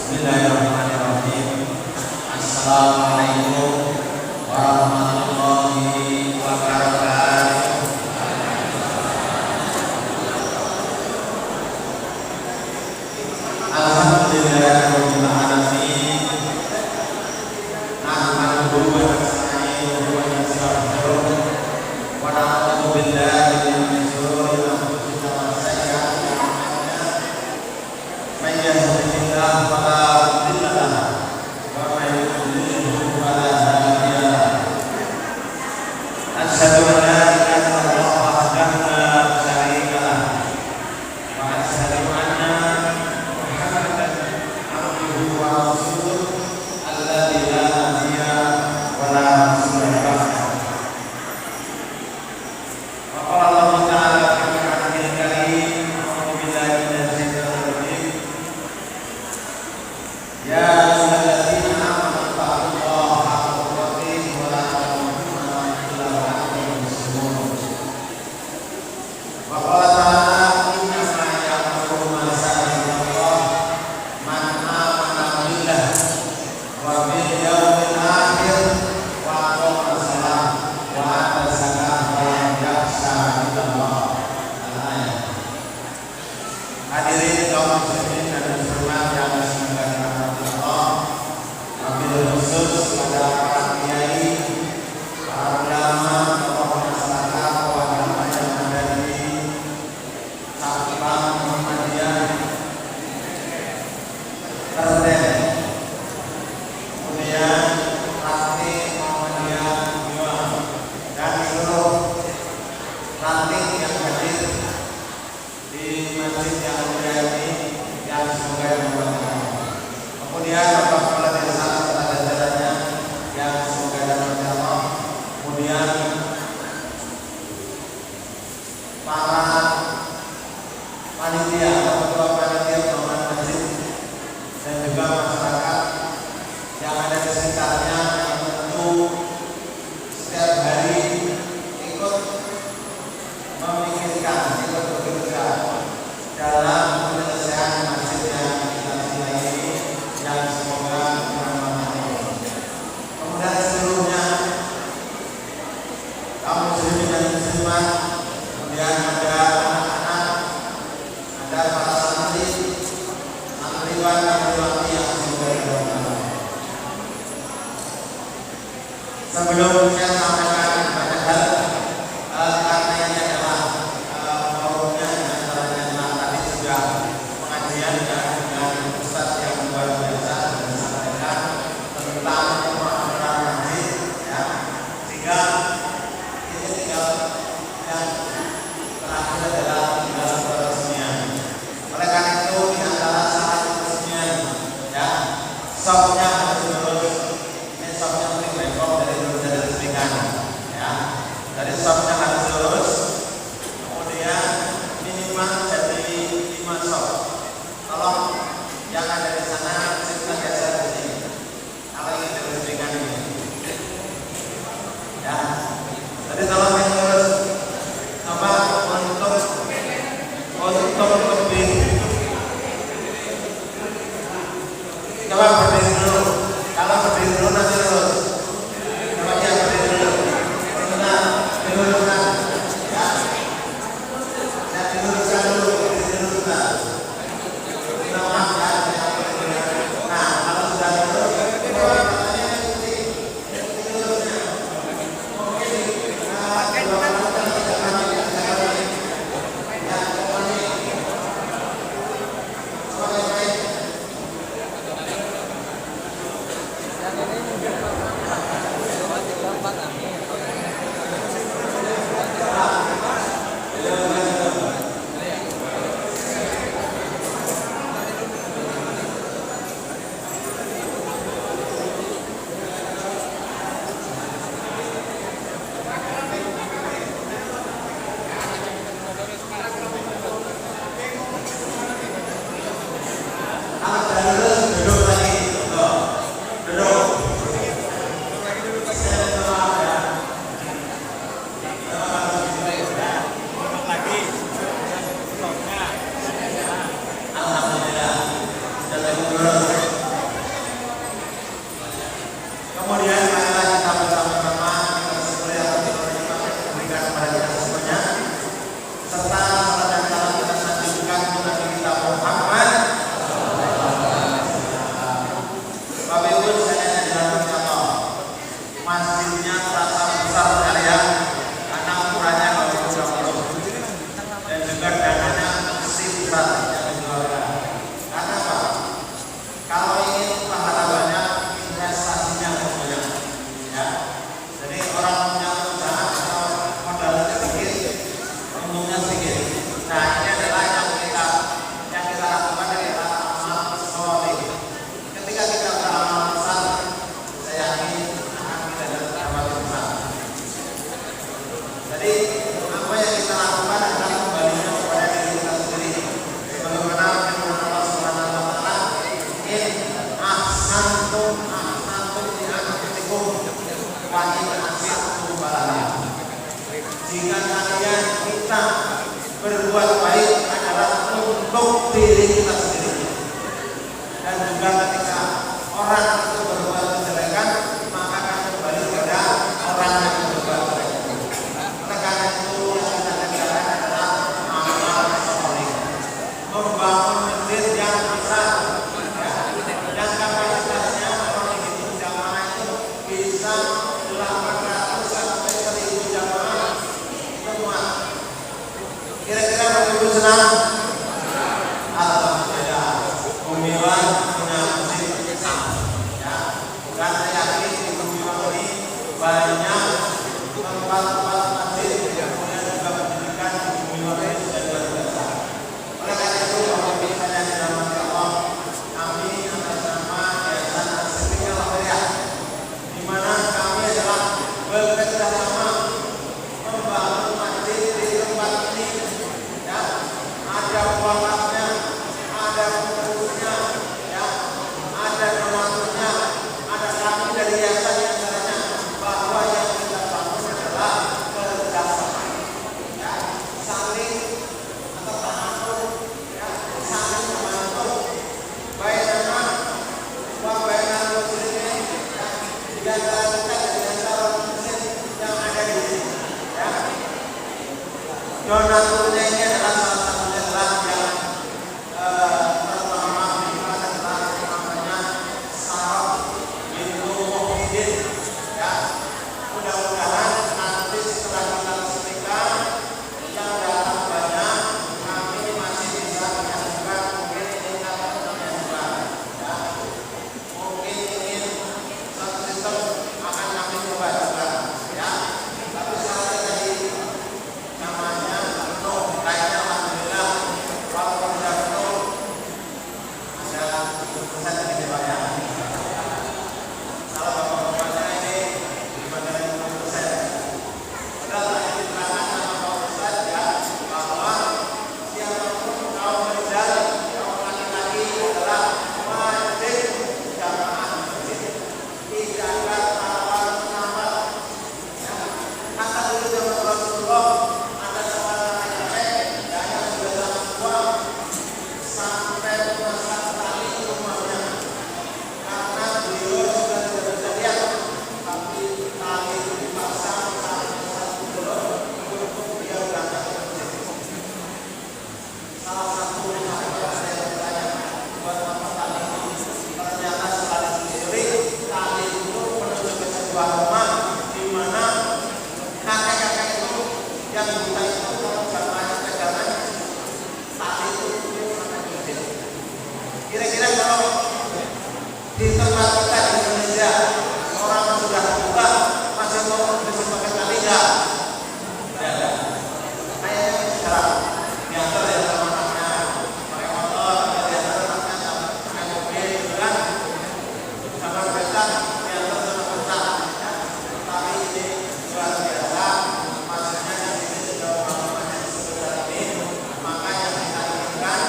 Bismillahirrahmanirrahim. Assalamualaikum warahmatullahi wabarakatuh. Alhamdulillahirabbil alamin. Nahmaduhu wa nasta'inuhu wa nastaghfiruh wa na'udzu billahi min shururi anfusina wa sayyi'ati a'malina. Man yahdihillahu fala mudilla lahu wa man yudlil fala hadiya lahu. Asyhadu an la ilaha illallah wahdahu la syarika lahu wa asyhadu anna Muhammadan abduhu wa rasuluh alladzi la nabiyya wa la rasula ba'dahu. Wa qala Allah ta'ala fi kitabihil karim, a'udzu billahi minasy syaithanir rajim. Ya ayyuhalladzina amanu taqullaha haqqa tuqatih wa la tamutunna illa wa antum muslimun. Wa qala ta'ala inna ma ya'muru masajidallah man amana billah wa bil yawmil akhir wa aqama shalah wa ata zakata wa lam yakhsha illallah. Al-ayat. Hadirin kaum muslimin dan muslimat yang dimuliakan Allah, wabil khusus pada para kiai, para ulama, tokoh masyarakat, tokoh agama yang ada di Cakupan Muhammadiyah Kerten, kemudian ranting Muhammadiyah Juang, dan seluruh ranting yang hadir di masjid yang mulia ini, yang semoga yang bermanfaat. Kemudian Bapak Kepala Desa serta jajarannya yang semoga yang bermanfaat. Kemudian para panitia atau ketua panitia bangunan masjid dan juga masyarakat yang ada di sekitarnya yang tentu setiap hari ikut memikirkan, ikut bekerja dalam penyelesaian masjid yang kita cintai ini, yang semoga bermanfaat. Kemudian seluruhnya kaum muslimin dan muslimat, kemudian ada anak-anak, ada para santri, santriwan dan santriwati yang semoga bermanfaat. Sebelum saya sampaikan banyak hal, karena ini adalah forumnya antaranya tadi sudah pengajian dengan Ustaz yang luar biasa dan disampaikan tentang pemahaman masjid, ya, sehingga ini tinggal yang terakhir adalah tinggal peresmian. Oleh karena itu di antara syarat peresmian, ya, shopnya harus lulus. Ini shopnya Free Bangkok dari resmikan, ya, dari shopnya harus lulus. Kemudian minimal jadi 5 shop. Tolong yang ada di sana kita geser ke sini. Kalau ingin diresmikan ini, ya. Jadi tolong yang lulus. Coba untuk lebih. Coba berdiri dulu. diri kita sendiri. Dan juga ketika orang itu berbuat kejelekan, maka akan kembali kepada orang yang berbuat kejelekan. Oleh karena itu yang kita kerjakan adalah amal soleh, membangun masjid yang besar, yang kapasitasnya kalau dihitung jamaah itu bisa 800 sampai 1000 jamaah semua. Kira-kira begitu senang? Alhamdulillah, Gumiwang punya masjid ya. Dan saya yakin di Gumiwang ini banyak tempat-tempat masjid, kemudian juga pendidikan di Gumiwang ini sudah luar biasa. Oleh karena itu, Bapak Ibu sekalian yang dirahmati Allah, kami atas nama Yayasan As-Siddiq Al-Khairiyah, di mana kami adalah bekerja sama membangun masjid di tempat ini. Ya, ada wakafnya, ada pengurusnya, ya, ada donaturnya, ada kami dari yayasan yang caranya bahwa yang kita bangun adalah kerjasama, ya, saling atau ta'awun, ya, saling membantu, bainana wa bainal muslimin, ya, di antara kita dan di antara muslim yang ada di sini, ya. Donaturnya ini adalah salah satu adalah yang pertama kita adalah namanya Sarah bintu Muhyiddin, ya. Mudah-mudahan nanti setelah kita resmikan yang datang banyak, kami masih bisa menyaksikan mungkin ini namanya juga, ya. Mungkin ingin satu sistem akan kami coba juga, ya. Tapi saya tadi namanya penuh, kayaknya alhamdulillah walaupun tidak penuh ada keputusan dari Pak ya. Kalau bapak-bapaknya ini gimana dari keputusan? Sudah tadi diterangkan sama Pak Ustaz ya, bahwa siapapun kaum rijal, kaum laki-laki adalah wajib jamaah masjid, tidak ada tawar menambah. Ya, kata dulu zaman Rasulullah ada seorang laki-laki yang sudah sangat tua sampai memasang tali di rumahnya karena beliau sudah tidak bisa lihat, tapi tali itu dipasang sampai satu bulan untuk dia berangkat ke masjid. Salah satu sahabat saya bertanya, buat apa tali ini? Ternyata sekali sendiri tali itu menuju ke sebuah rumah di mana kakek-kakek itu yang buta itu kalau jamaahnya pegangan tali itu akan gede. Kira-kira kalau di tempat kita di Indonesia orang sudah buta masih mau disuruh pakai tali enggak? Ada. Kayaknya sekarang diantar ya sama anaknya pakai motor, diantar anaknya pakai mobil, gitu kan? Sama kereta diantar sama kereta, ya. Tapi ini luar biasa, maksudnya di sini sudah pengalaman yang sebesar ini, maka yang kita inginkan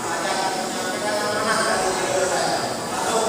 saya akan menyampaikan amanah dari beliau saya. Satu,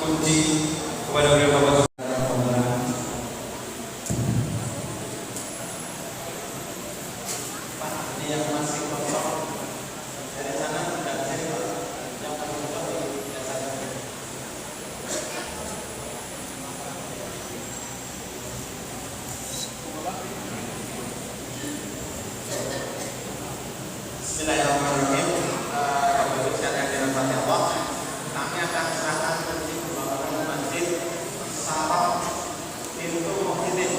kunci kepada beliau Bapak. Yang masih kosong dari sana tidak jadi yang kosong di sana. Bismillahirrahmanirrahim. Bapak Ibu sekalian yang dirahmati Allah, kami akan serahkan kunci pembangunan masjid Saraf pintu Muhyiddin.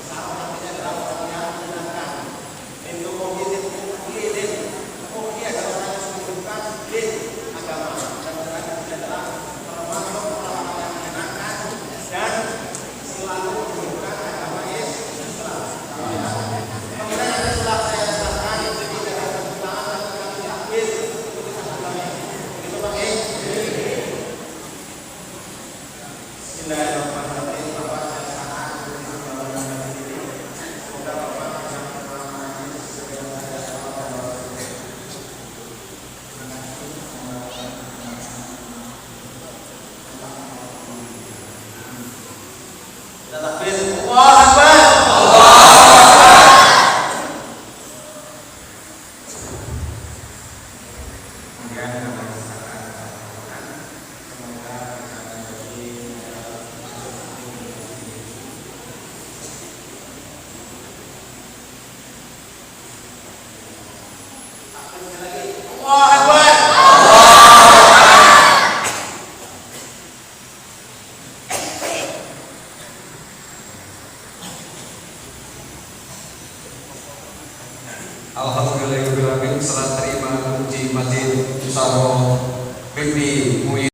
Saraf artinya adalah orang yang menyenangkan. Pintu Muhyiddin, Muhyiddin adalah orang yang menunjukkan din agama, dan berarti adalah termasuk orang yang menyenangkan dan selalu menunjukkan agama Islam. Kemudian yang setelah saya serahkan itu tidak ada tangan dan kami yakin itu bisa ulangi. Itu pakai. Bismillahirrahmanirrahim. Bapak saya serahkan kunci pembangunan masjid ini. Semoga Bapak bisa mengamankan segala takbir. Allahu Akbar. Kemudian kami serahkan semoga bisa menjadi takbir lagi. Allahu Akbar. Alhamdulillahirobbilalamin. Serah terima kunci masjid Saraf Mimpi Muhyiddin.